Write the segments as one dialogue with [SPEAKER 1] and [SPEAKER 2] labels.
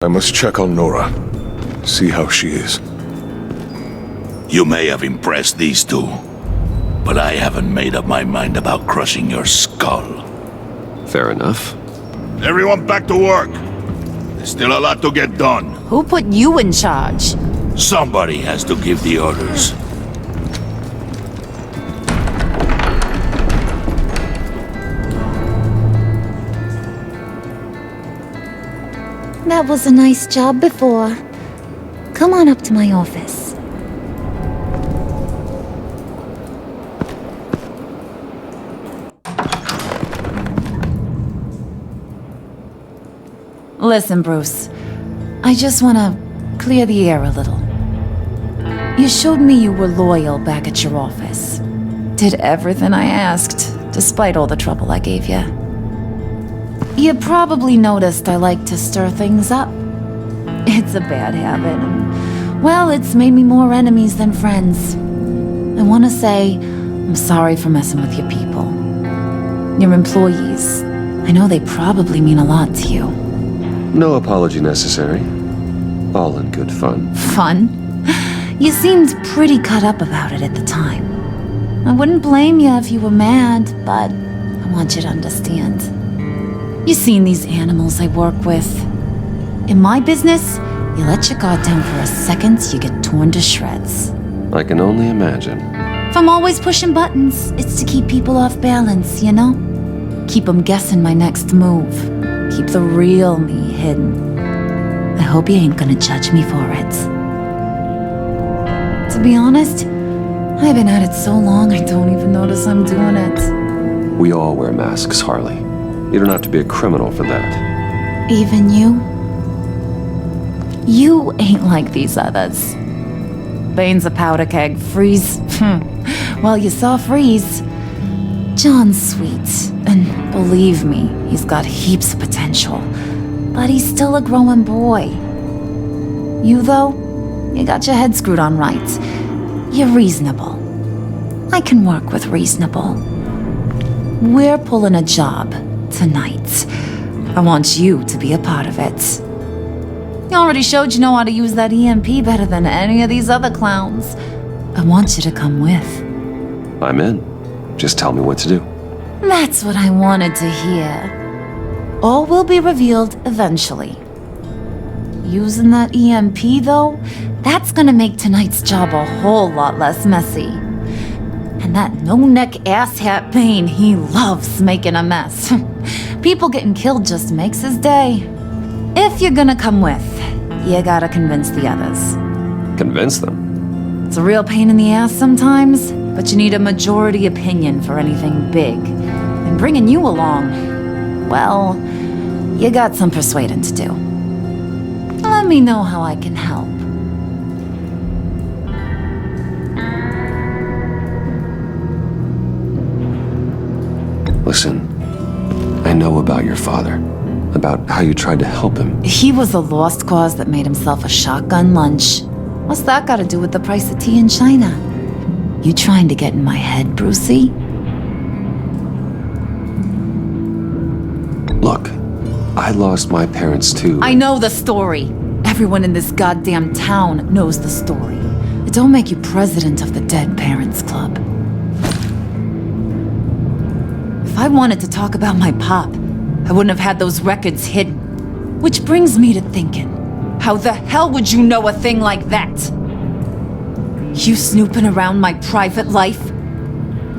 [SPEAKER 1] I must check on Nora. See how she is.
[SPEAKER 2] You may have impressed these two, but I haven't made up my mind about crushing your skull.
[SPEAKER 3] Fair enough.
[SPEAKER 2] Everyone back to work. There's still a lot to get done.
[SPEAKER 4] Who put you in charge?
[SPEAKER 2] Somebody has to give the orders.
[SPEAKER 5] That was a nice job before. Come on up to my office.
[SPEAKER 4] Listen, Bruce. I just want to clear the air a little. You showed me you were loyal back at your office. Did everything I asked, despite all the trouble I gave you. You probably noticed I like to stir things up. It's a bad habit, and, well, it's made me more enemies than friends. I want to say I'm sorry for messing with your people. Your employees. I know they probably mean a lot to you.
[SPEAKER 3] No apology necessary. All in good fun.
[SPEAKER 4] Fun? You seemed pretty cut up about it at the time. I wouldn't blame you if you were mad, but I want you to understand. You've seen these animals I work with. In my business, you let your guard down for a second, you get torn to shreds.
[SPEAKER 3] I can only imagine.
[SPEAKER 4] If I'm always pushing buttons, it's to keep people off balance, you know? Keep them guessing my next move. Keep the real me hidden. I hope you ain't gonna judge me for it. To be honest, I've been at it so long I don't even notice I'm doing it.
[SPEAKER 3] We all wear masks, Harley. You don't have to be a criminal for that.
[SPEAKER 4] Even you? You ain't like these others. Bane's a powder keg. Freeze. Well, you saw Freeze. John's sweet, and believe me, he's got heaps of potential. But he's still a growing boy. You, though, you got your head screwed on right. You're reasonable. I can work with reasonable. We're pulling a job tonight. I want you to be a part of it. You already showed you know how to use that EMP better than any of these other clowns. I want you to come with.
[SPEAKER 3] I'm in. Just tell me what to do.
[SPEAKER 4] That's what I wanted to hear. All will be revealed eventually. Using that EMP, though, that's gonna make tonight's job a whole lot less messy. And that no-neck asshat Bane, he loves making a mess. People getting killed just makes his day. If you're gonna come with, you gotta convince the others.
[SPEAKER 3] Convince them?
[SPEAKER 4] It's a real pain in the ass sometimes, but you need a majority opinion for anything big. And bringing you along, well, you got some persuading to do. Let me know how I can help.
[SPEAKER 3] Listen, I know about your father, about how you tried to help him.
[SPEAKER 4] He was a lost cause that made himself a shotgun lunch. What's that got to do with the price of tea in China? You trying to get in my head, Brucey?
[SPEAKER 3] Look, I lost my parents too.
[SPEAKER 4] I know the story. Everyone in this goddamn town knows the story. It don't make you president of the Dead Parents Club. If I wanted to talk about my pop, I wouldn't have had those records hidden. Which brings me to thinking, how the hell would you know a thing like that? You snooping around my private life?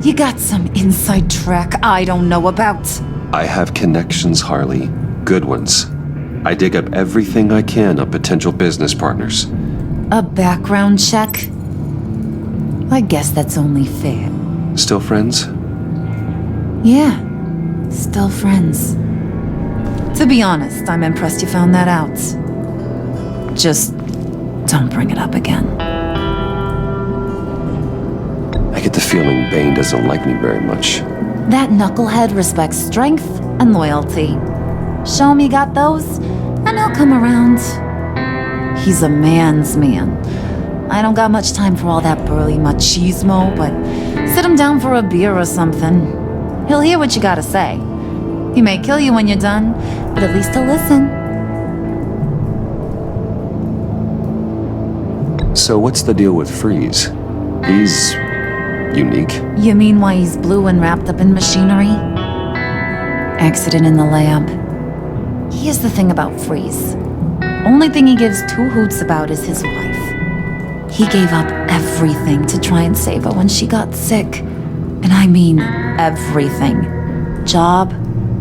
[SPEAKER 4] You got some inside track I don't know about.
[SPEAKER 3] I have connections, Harley. Good ones. I dig up everything I can on potential business partners.
[SPEAKER 4] A background check? I guess that's only fair.
[SPEAKER 3] Still friends?
[SPEAKER 4] Yeah, still friends. To be honest, I'm impressed you found that out. Just don't bring it up again.
[SPEAKER 3] I get the feeling Bane doesn't like me very much.
[SPEAKER 4] That knucklehead respects strength and loyalty. Show him you got those, and he'll come around. He's a man's man. I don't got much time for all that burly machismo, but sit him down for a beer or something. He'll hear what you gotta say. He may kill you when you're done, but at least he'll listen.
[SPEAKER 3] So what's the deal with Freeze? He's unique.
[SPEAKER 4] You mean why he's blue and wrapped up in machinery? Accident in the lab. Here's the thing about Freeze. Only thing he gives two hoots about is his wife. He gave up everything to try and save her when she got sick. And I mean everything. Job,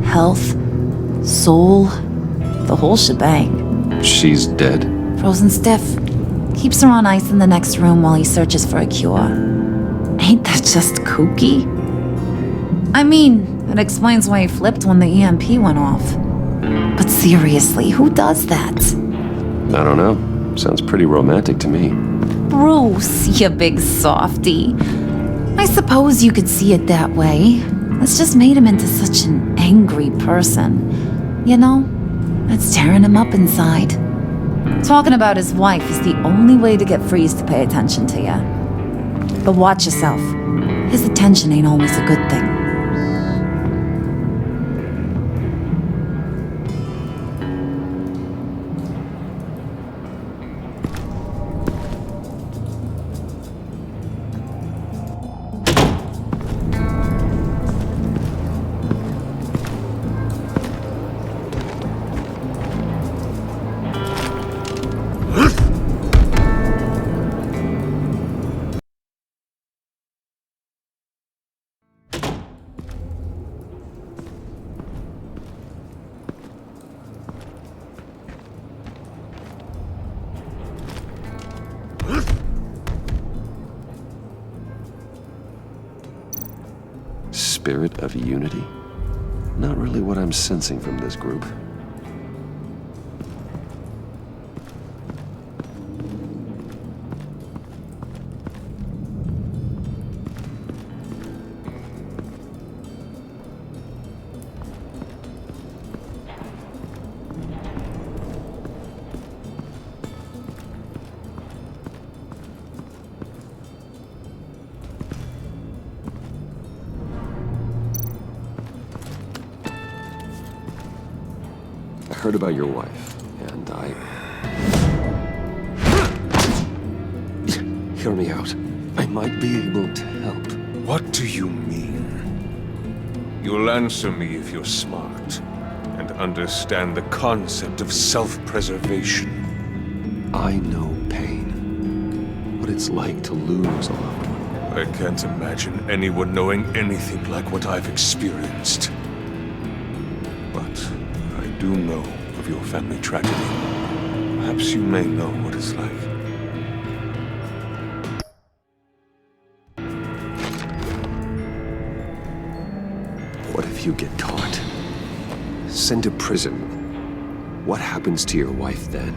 [SPEAKER 4] health, soul, the whole shebang.
[SPEAKER 3] She's dead.
[SPEAKER 4] Frozen stiff. Keeps her on ice in the next room while he searches for a cure. Ain't that just kooky? I mean, it explains why he flipped when the EMP went off. But seriously, who does that?
[SPEAKER 3] I don't know. Sounds pretty romantic to me.
[SPEAKER 4] Bruce, you big softy. I suppose you could see it that way. It's just made him into such an angry person. You know, it's tearing him up inside. Talking about his wife is the only way to get Freeze to pay attention to you. But watch yourself. His attention ain't always a good thing.
[SPEAKER 3] Spirit of unity? Not really what I'm sensing from this group. I heard about your wife, and Hear me out. I might be able to help.
[SPEAKER 1] What do you mean? You'll answer me if you're smart and understand the concept of self-preservation.
[SPEAKER 3] I know pain. What it's like to lose a loved one.
[SPEAKER 1] I can't imagine anyone knowing anything like what I've experienced. But I do know of your family tragedy. Perhaps you may know what it's like.
[SPEAKER 3] What if you get caught? Sent to prison. What happens to your wife then?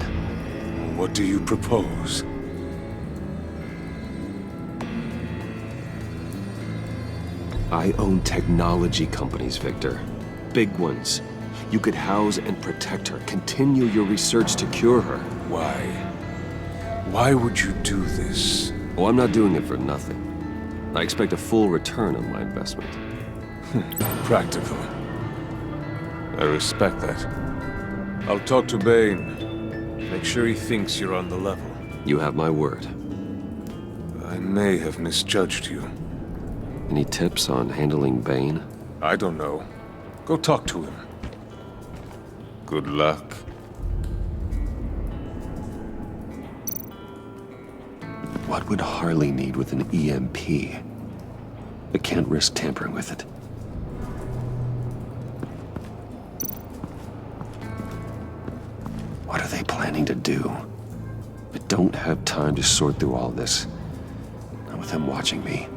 [SPEAKER 1] What do you propose?
[SPEAKER 3] I own technology companies, Victor. Big ones. You could house and protect her, continue your research to cure her.
[SPEAKER 1] Why? Why would you do this?
[SPEAKER 3] Oh, I'm not doing it for nothing. I expect a full return on my investment.
[SPEAKER 1] Practical. I respect that. I'll talk to Bane. Make sure he thinks you're on the level.
[SPEAKER 3] You have my word.
[SPEAKER 1] I may have misjudged you.
[SPEAKER 3] Any tips on handling Bane?
[SPEAKER 1] I don't know. Go talk to him. Good luck.
[SPEAKER 3] What would Harley need with an EMP? I can't risk tampering with it. What are they planning to do? I don't have time to sort through all this. Not with him watching me.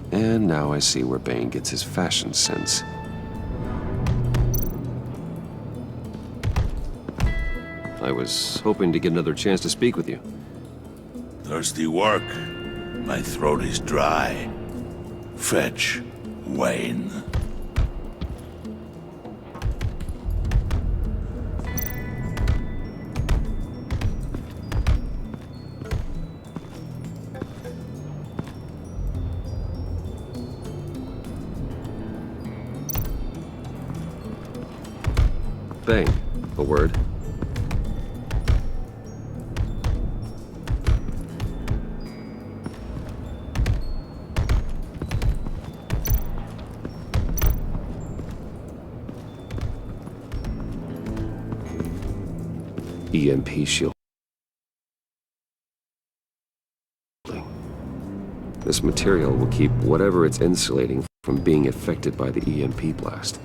[SPEAKER 3] And now I see where Bane gets his fashion sense. I was hoping to get another chance to speak with you.
[SPEAKER 2] Thirsty work? My throat is dry. Fetch Wayne.
[SPEAKER 3] Bane, a word. EMP shield. This material will keep whatever it's insulating from being affected by the EMP blast.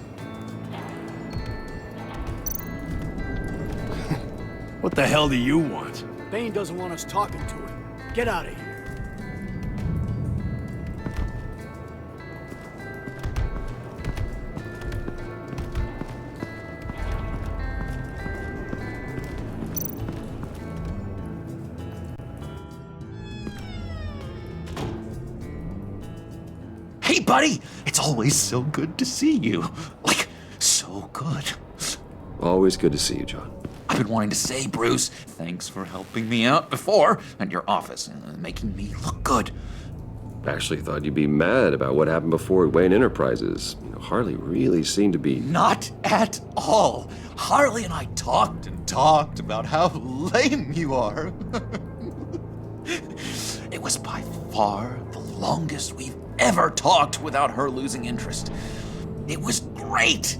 [SPEAKER 6] What the hell do you want? Bane doesn't want us talking to him. Get out of here.
[SPEAKER 7] Hey, buddy! It's always so good to see you. Like, so good.
[SPEAKER 3] Always good to see you, John.
[SPEAKER 7] I've been wanting to say, Bruce, thanks for helping me out before at your office and making me look good.
[SPEAKER 3] Actually thought you'd be mad about what happened before at Wayne Enterprises. You know, Harley really seemed to be...
[SPEAKER 7] Not at all. Harley and I talked and talked about how lame you are. It was by far the longest we've ever talked without her losing interest. It was great.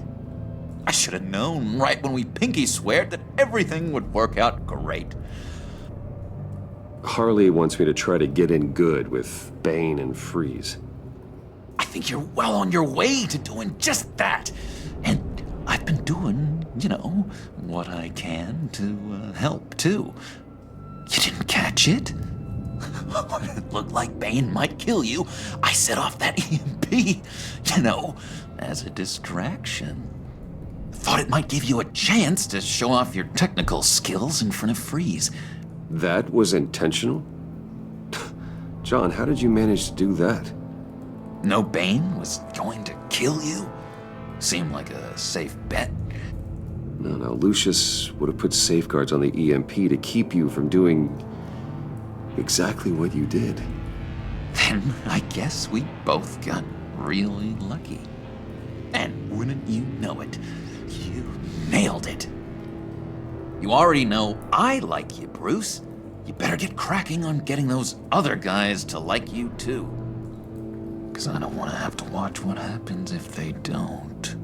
[SPEAKER 7] I should have known right when we pinky sweared that everything would work out great.
[SPEAKER 3] Harley wants me to try to get in good with Bane and Freeze.
[SPEAKER 7] I think you're well on your way to doing just that. And I've been doing, what I can to help, too. You didn't catch it? When it looked like Bane might kill you, I set off that EMP, as a distraction. Thought it might give you a chance to show off your technical skills in front of Freeze.
[SPEAKER 3] That was intentional? John, how did you manage to do that?
[SPEAKER 7] No, Bane was going to kill you? Seemed like a safe bet.
[SPEAKER 3] No, Lucius would have put safeguards on the EMP to keep you from doing exactly what you did.
[SPEAKER 7] Then I guess we both got really lucky. And wouldn't you know it, you nailed it. You already know I like you, Bruce. You better get cracking on getting those other guys to like you too. 'Cause I don't want to have to watch what happens if they don't.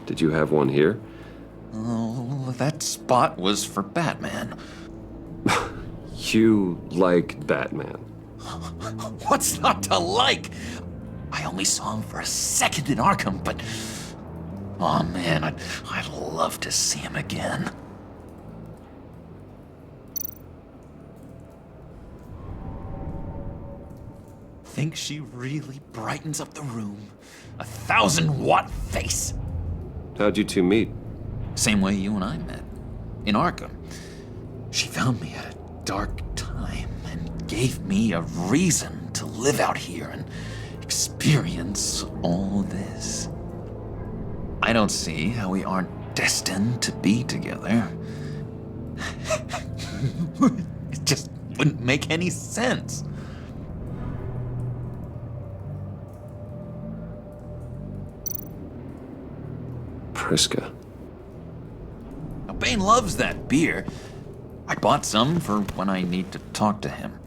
[SPEAKER 3] Did you have one here?
[SPEAKER 7] Oh, that spot was for Batman.
[SPEAKER 3] You like Batman.
[SPEAKER 7] What's not to like? I only saw him for a second in Arkham, but... Oh man, I'd love to see him again. Think she really brightens up the room. 1,000-watt face.
[SPEAKER 3] How'd you two meet?
[SPEAKER 7] Same way you and I met. In Arkham. She found me at a dark time and gave me a reason to live out here and experience all this. I don't see how we aren't destined to be together. It just wouldn't make any sense.
[SPEAKER 3] Priska.
[SPEAKER 7] Now, Bane loves that beer. I bought some for when I need to talk to him.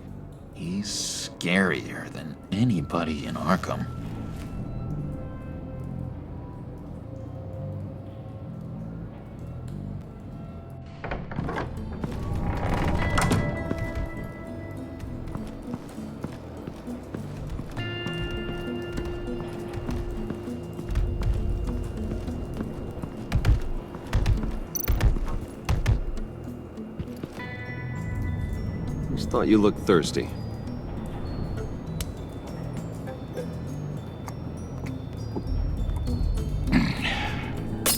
[SPEAKER 7] He's scarier than anybody in Arkham.
[SPEAKER 3] Just thought you looked thirsty.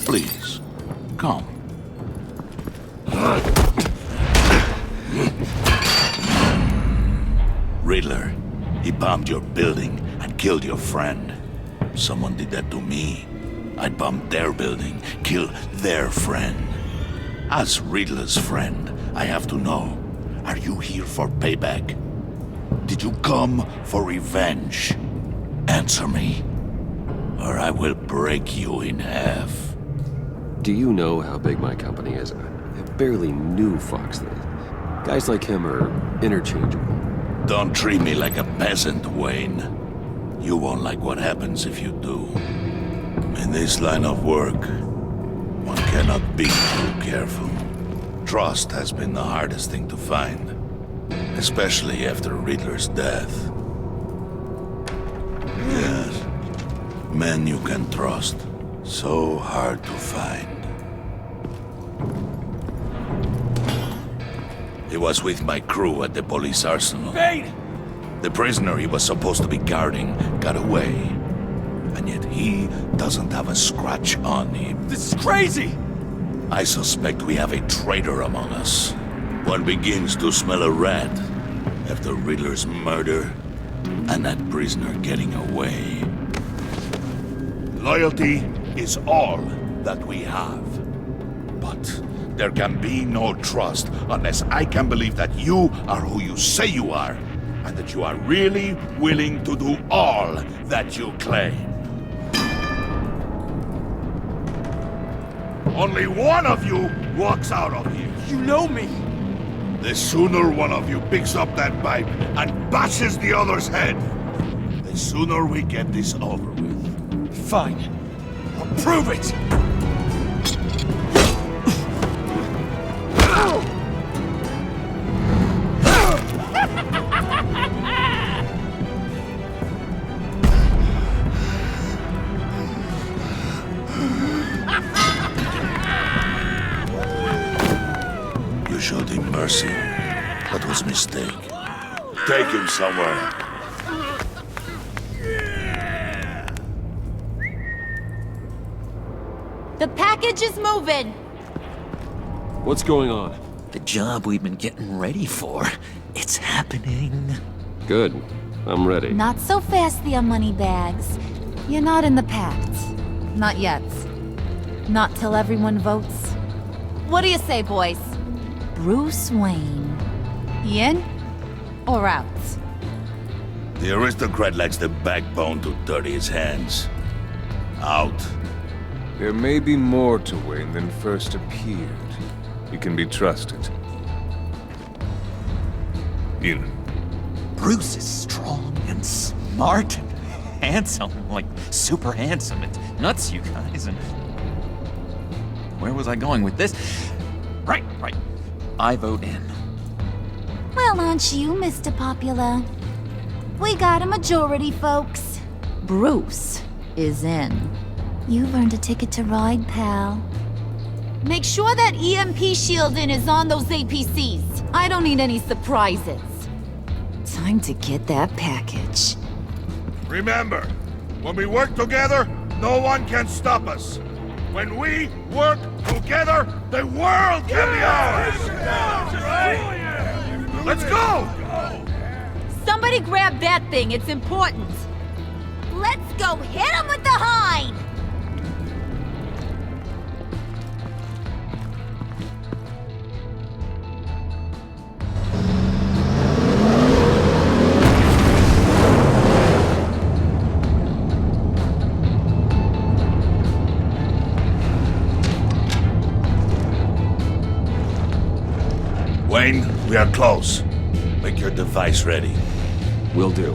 [SPEAKER 2] Please, come. Riddler, he bombed your building and killed your friend. Someone did that to me. I'd bomb their building, kill their friend. As Riddler's friend, I have to know, are you here for payback? Did you come for revenge? Answer me, or I will break you in half.
[SPEAKER 3] Do you know how big my company is? I barely knew Fox. Guys like him are interchangeable.
[SPEAKER 2] Don't treat me like a peasant, Wayne. You won't like what happens if you do. In this line of work, one cannot be too careful. Trust has been the hardest thing to find, especially after Riddler's death. Yes, men you can trust, so hard to find. He was with my crew at the police arsenal.
[SPEAKER 6] Bane!
[SPEAKER 2] The prisoner he was supposed to be guarding got away. And yet he doesn't have a scratch on him.
[SPEAKER 6] This is crazy!
[SPEAKER 2] I suspect we have a traitor among us. One begins to smell a rat after Riddler's murder and that prisoner getting away. Loyalty is all that we have. But there can be no trust unless I can believe that you are who you say you are, and that you are really willing to do all that you claim. Only one of you walks out of here.
[SPEAKER 6] You know me!
[SPEAKER 2] The sooner one of you picks up that pipe and bashes the other's head, the sooner we get this over with.
[SPEAKER 6] Fine. I'll prove it!
[SPEAKER 2] You showed him mercy. That was a mistake. Take him somewhere.
[SPEAKER 5] The package is moving.
[SPEAKER 3] What's going on?
[SPEAKER 7] The job we've been getting ready for. It's happening.
[SPEAKER 3] Good. I'm ready.
[SPEAKER 5] Not so fast, the money bags.
[SPEAKER 4] You're not in the pact. Not yet. Not till everyone votes. What do you say, boys? Bruce Wayne. In or out?
[SPEAKER 2] The aristocrat lacks the backbone to dirty his hands. Out.
[SPEAKER 1] There may be more to Wayne than first appeared. He can be trusted. In.
[SPEAKER 7] Bruce is strong and smart and handsome. Like, super handsome. It's nuts, you guys. And where was I going with this? Right. I vote in.
[SPEAKER 5] Well, aren't you, Mr. Popular? We got a majority, folks.
[SPEAKER 4] Bruce is in.
[SPEAKER 5] You've earned a ticket to ride, pal.
[SPEAKER 4] Make sure that EMP shielding is on those APCs. I don't need any surprises. Time to get that package.
[SPEAKER 2] Remember, when we work together, no one can stop us. When we work together, the world can be ours! Let's go!
[SPEAKER 4] Somebody grab that thing, it's important.
[SPEAKER 5] Let's go hit him with the hind!
[SPEAKER 2] Wayne, we are close. Make your device ready.
[SPEAKER 3] Will do.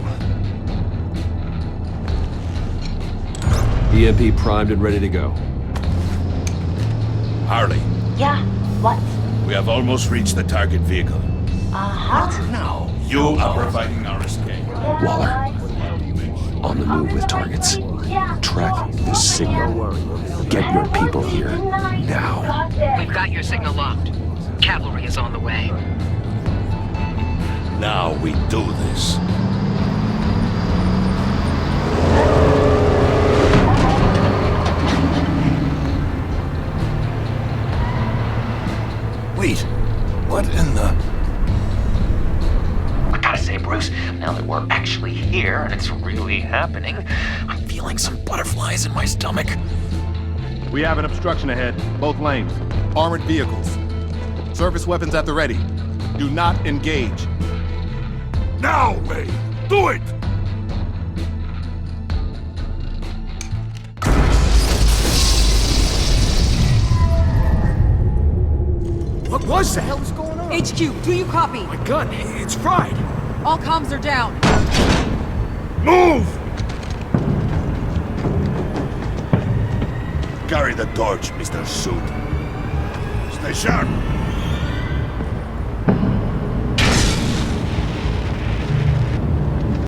[SPEAKER 3] EMP primed and ready to go.
[SPEAKER 2] Harley,
[SPEAKER 5] Yeah, what?
[SPEAKER 2] we have almost reached the target vehicle.
[SPEAKER 7] No.
[SPEAKER 2] You are providing our escape.
[SPEAKER 3] Waller, on the move with targets. Track this signal. Get your people here, now.
[SPEAKER 8] We've got your signal locked. Cavalry is on the way.
[SPEAKER 2] Now we do this.
[SPEAKER 6] Wait, what in the...
[SPEAKER 7] I gotta say, Bruce, now that we're actually here and it's really happening, I'm feeling some butterflies in my stomach.
[SPEAKER 8] We have an obstruction ahead, both lanes. Armored vehicles. Service weapons at the ready. Do not engage.
[SPEAKER 1] Now, Wayne! Do it!
[SPEAKER 6] What was that? What the hell is going on?
[SPEAKER 9] HQ, do you copy?
[SPEAKER 6] My gun, it's fried.
[SPEAKER 9] All comms are down.
[SPEAKER 1] Move!
[SPEAKER 2] Carry the torch, Mr. Suit. Stay sharp.